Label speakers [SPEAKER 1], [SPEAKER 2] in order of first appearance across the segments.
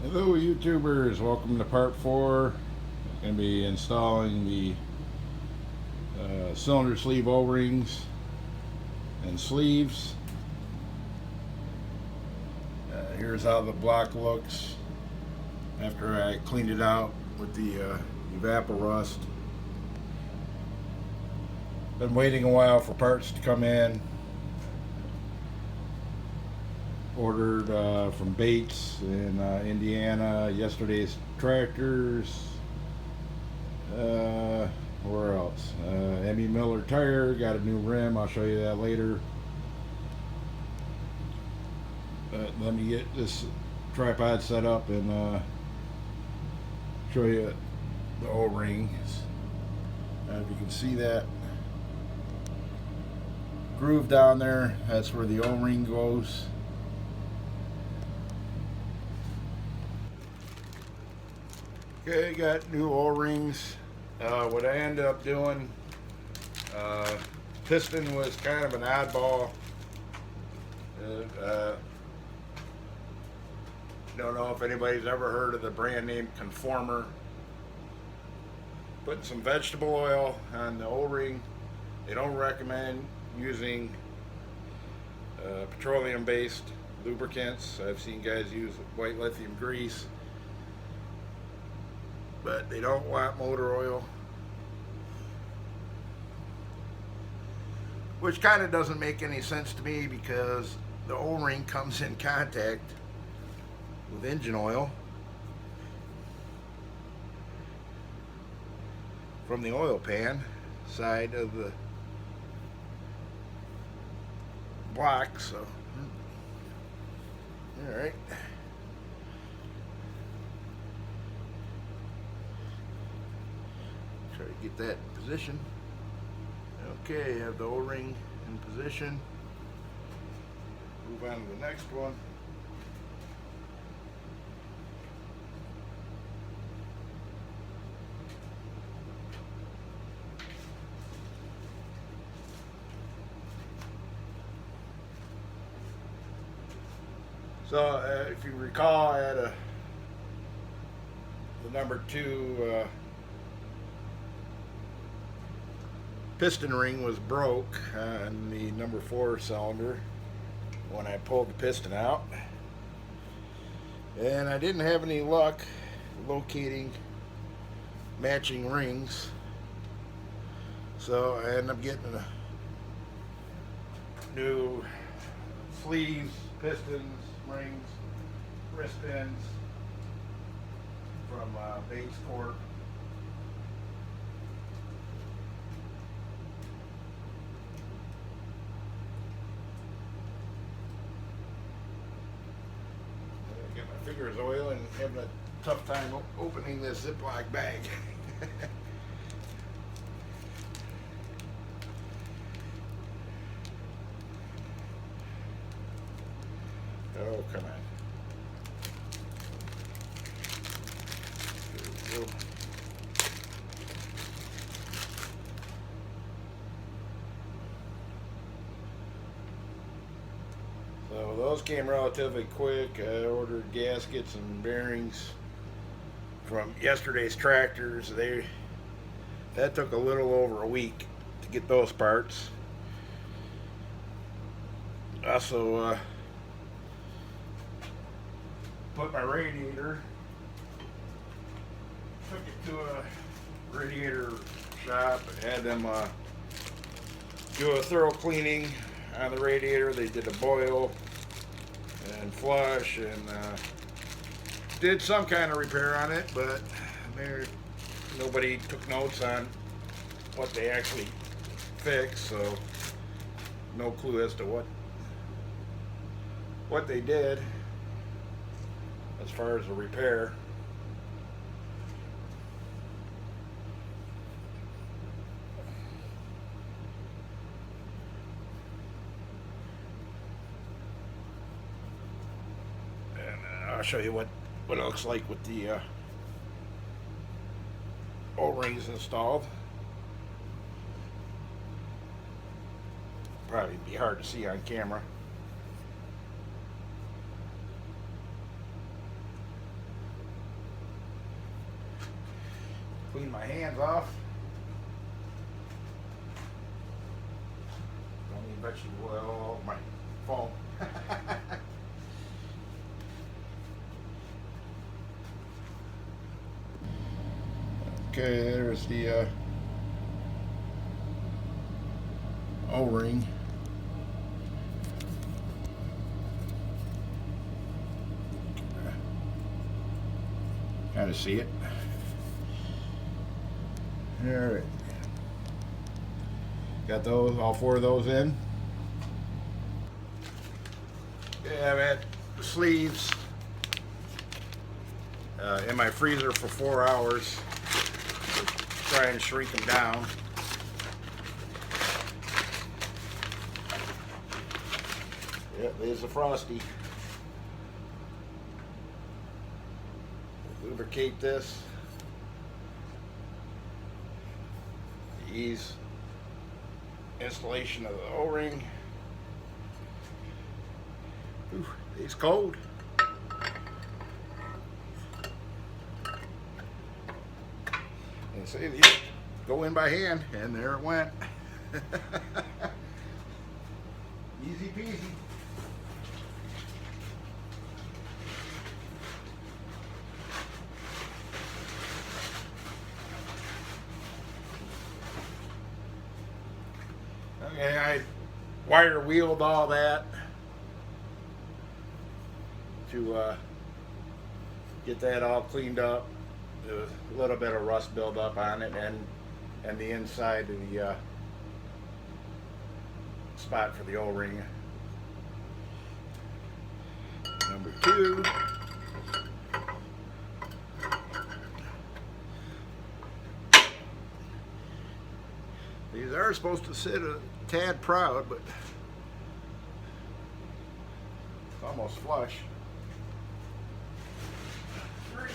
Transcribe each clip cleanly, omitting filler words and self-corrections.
[SPEAKER 1] Hello YouTubers, welcome to part 4. Going to be installing the cylinder sleeve O-rings and sleeves. Here's how the block looks after I cleaned it out with the Evaporust. Been waiting a while for parts to come in. Ordered from Bates in Indiana, yesterday's tractors. Where else? Emmy Miller tire, got a new rim, I'll show you that later. But let me get this tripod set up and show you the O-rings. If you can see that groove down there, that's where the O-ring goes. Okay, got new O-rings. What I ended up doing, piston was kind of an oddball. Don't know if anybody's ever heard of the brand name Conformer. Putting some vegetable oil on the O-ring. They don't recommend using petroleum-based lubricants. I've seen guys use white lithium grease, but they don't want motor oil, which kind of doesn't make any sense to me because the O-ring comes in contact with engine oil from the oil pan side of the block. So all right, try to get that in position. Okay, have the O-ring in position. Move on to the next one. So if you recall, I had the number 2 piston ring was broke on the number 4 cylinder when I pulled the piston out, and I didn't have any luck locating matching rings, so I ended up getting a new sleeves, pistons, rings, wrist ends from Bates Corp. Get my fingers oil and having a tough time opening this Ziploc bag. Oh, come on. There we go. So those came relatively quick. I ordered gaskets and bearings from yesterday's tractors. That took a little over a week to get those parts. Also put my radiator, took it to a radiator shop, had them do a thorough cleaning on the radiator. They did a boil and flush and did some kind of repair on it, but nobody took notes on what they actually fixed, so no clue as to what they did as far as the repair. And I'll show you what it looks like with the O-rings installed. Probably be hard to see on camera. clean my hands off. Don't need vegetable oil all over my phone. Okay, there's the O-ring. Kind of see it. All right. Got those, all 4 of those in. Okay, I've had the sleeves in my freezer for 4 hours. Try and shrink them down. Yep, there's the Frosty. Lubricate this. Ease installation of the O-ring. Ooh, it's cold. And see, these go in by hand, and there it went. Easy peasy. Okay, I wire wheeled all that to get that all cleaned up. There was a little bit of rust buildup on it, and the inside of the spot for the O-ring. Number 2. These are supposed to sit a tad proud, but it's almost flush. 3.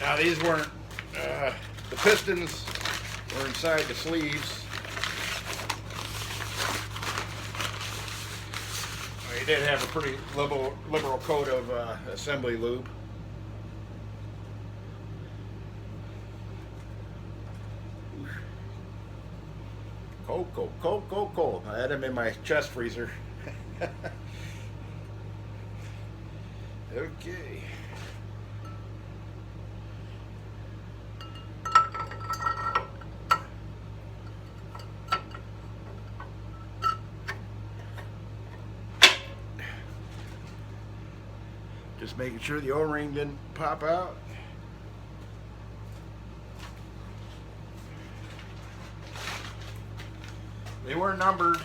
[SPEAKER 1] Now these weren't, the pistons were inside the sleeves. They did have a pretty liberal coat of assembly lube. Cold. I had them in my chest freezer. Okay. Just making sure the O-ring didn't pop out. They weren't numbered,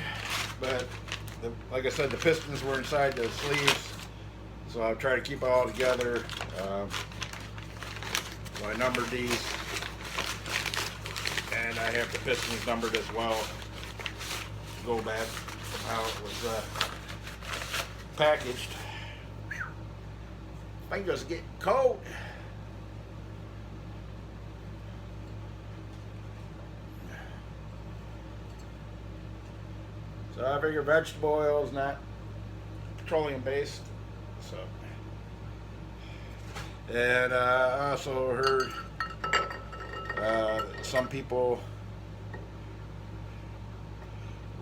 [SPEAKER 1] but like I said, the pistons were inside the sleeves, so I'll try to keep it all together. So I numbered these, and I have the pistons numbered as well. Go back from how it was packaged. Fingers getting cold. So I figure vegetable oil is not petroleum based. So, and I also heard some people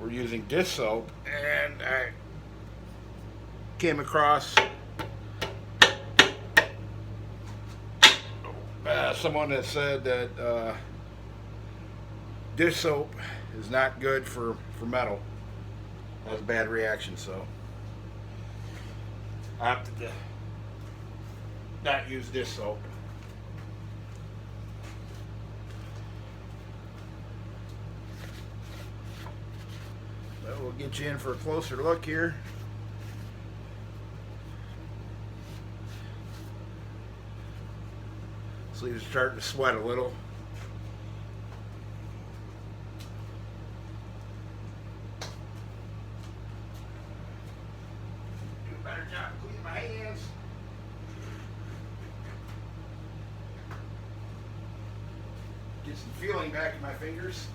[SPEAKER 1] were using dish soap, and I came across someone that said that dish soap is not good for metal. Has a bad reaction, so I opted to not use dish soap. But we'll get you in for a closer look here. Sleeves are starting to sweat a little. Better job cleaning my hands. Get some feeling back in my fingers.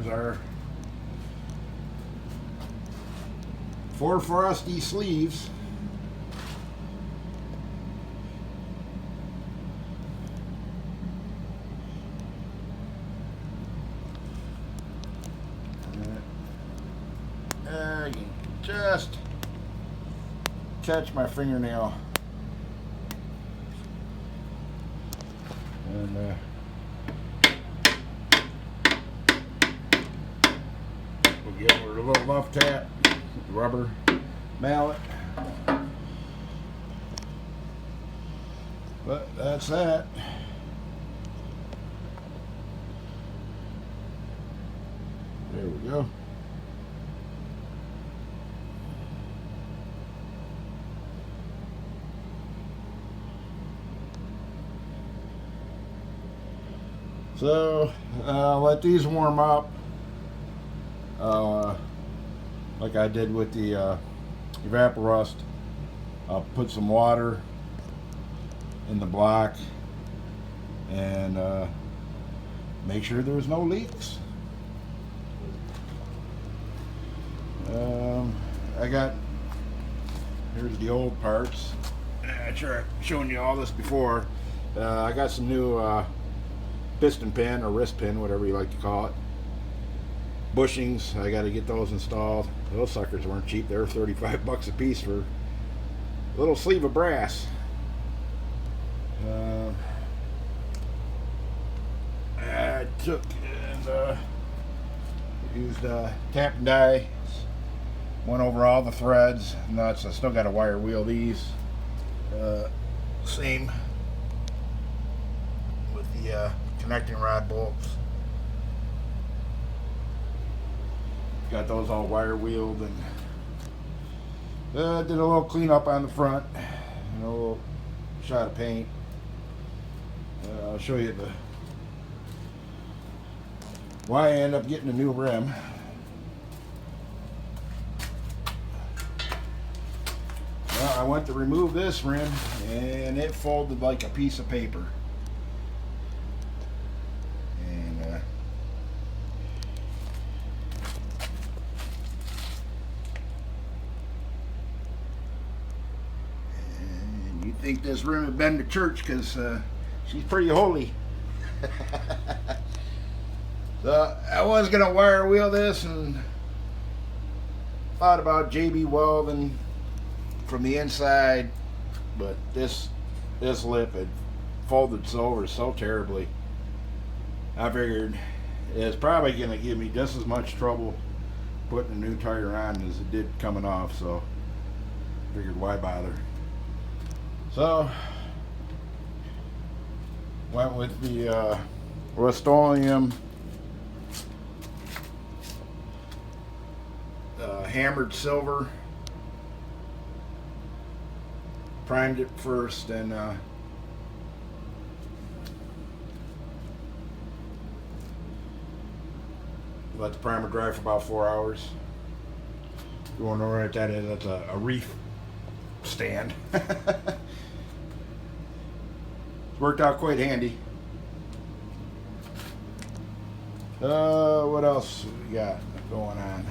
[SPEAKER 1] there's our 4 frosty sleeves. I can just catch my fingernail. And we'll give her a little love tap, rubber mallet. But that's that. There we go. So let these warm up like I did with the evaporust. I'll put some water in the block and make sure there's no leaks. Here's the old parts. I'm sure I've shown you all this before. I got some new piston pin or wrist pin, whatever you like to call it. Bushings, I got to get those installed. Those suckers weren't cheap. They were 35 bucks a piece for a little sleeve of brass. I took and used tap and die, went over all the threads, nuts. I still got to wire wheel these. Same with the connecting rod bolts. Got those all wire wheeled and did a little cleanup on the front, and a little shot of paint. I'll show you why I end up getting a new rim. Well, I went to remove this rim and it folded like a piece of paper. Think this rim had been to church because she's pretty holy. So I was gonna wire wheel this and thought about JB welding from the inside, but this lip had folded over so terribly. I figured it's probably gonna give me just as much trouble putting a new tire on as it did coming off, so I figured why bother. So, went with the Rust-Oleum hammered silver. Primed it first and let the primer dry for about 4 hours. You want to know what that is? That's a reef stand. Worked out quite handy. What else we got going on?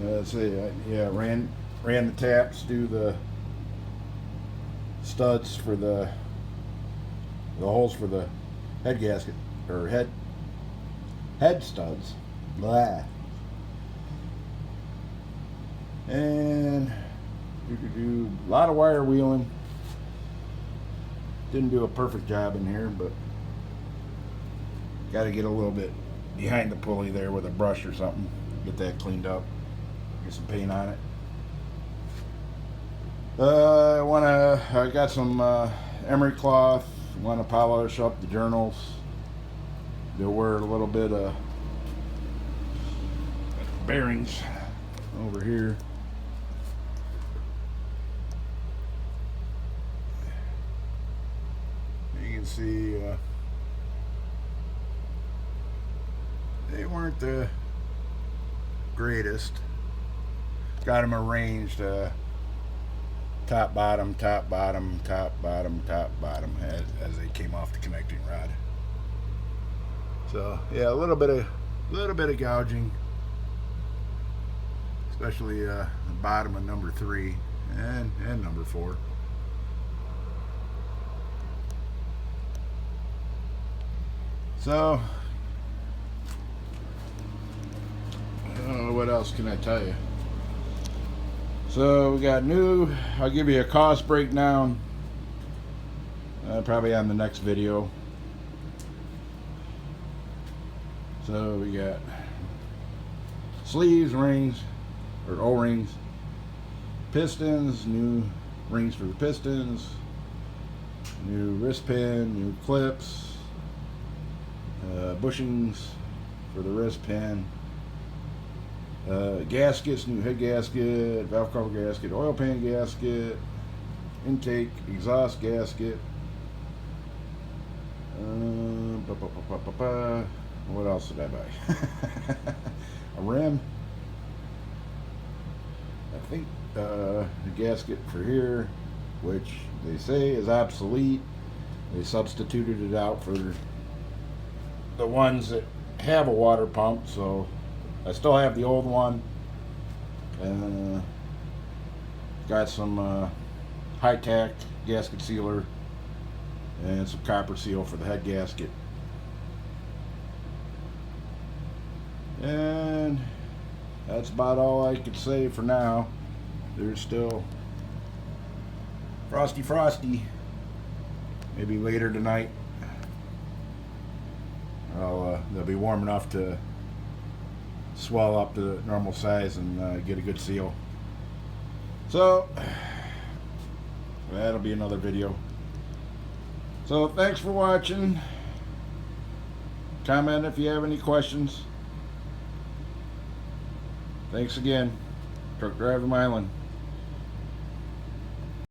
[SPEAKER 1] Let's see. Yeah, ran the taps, do the studs for the holes for the head gasket or head studs. Blah. And do a lot of wire wheeling. Didn't do a perfect job in here, but got to get a little bit behind the pulley there with a brush or something. Get that cleaned up. Get some paint on it. I got some emery cloth. Want to polish up the journals. They'll wear a little bit of bearings over here. You can see they weren't the greatest. Got them arranged top, bottom, top, bottom, top, bottom, top, bottom as they came off the connecting rod. So yeah, a little bit of gouging, especially the bottom of number 3 and number 4. So what else can I tell you? So we got new. I'll give you a cost breakdown probably on the next video. So we got sleeves, rings, or O-rings, pistons, new rings for the pistons, new wrist pin, new clips, bushings for the wrist pin, gaskets, new head gasket, valve cover gasket, oil pan gasket, intake, exhaust gasket, what else did I buy? A rim, I think the gasket for here, which they say is obsolete. They substituted it out for the ones that have a water pump, so I still have the old one. Got some high-tack gasket sealer and some copper seal for the head gasket. And that's about all I could say for now. There's still frosty. Maybe later tonight they'll be warm enough to swell up to the normal size and get a good seal. So that'll be another video. So thanks for watching. Comment if you have any questions. Thanks again. Truck Driver Mylan.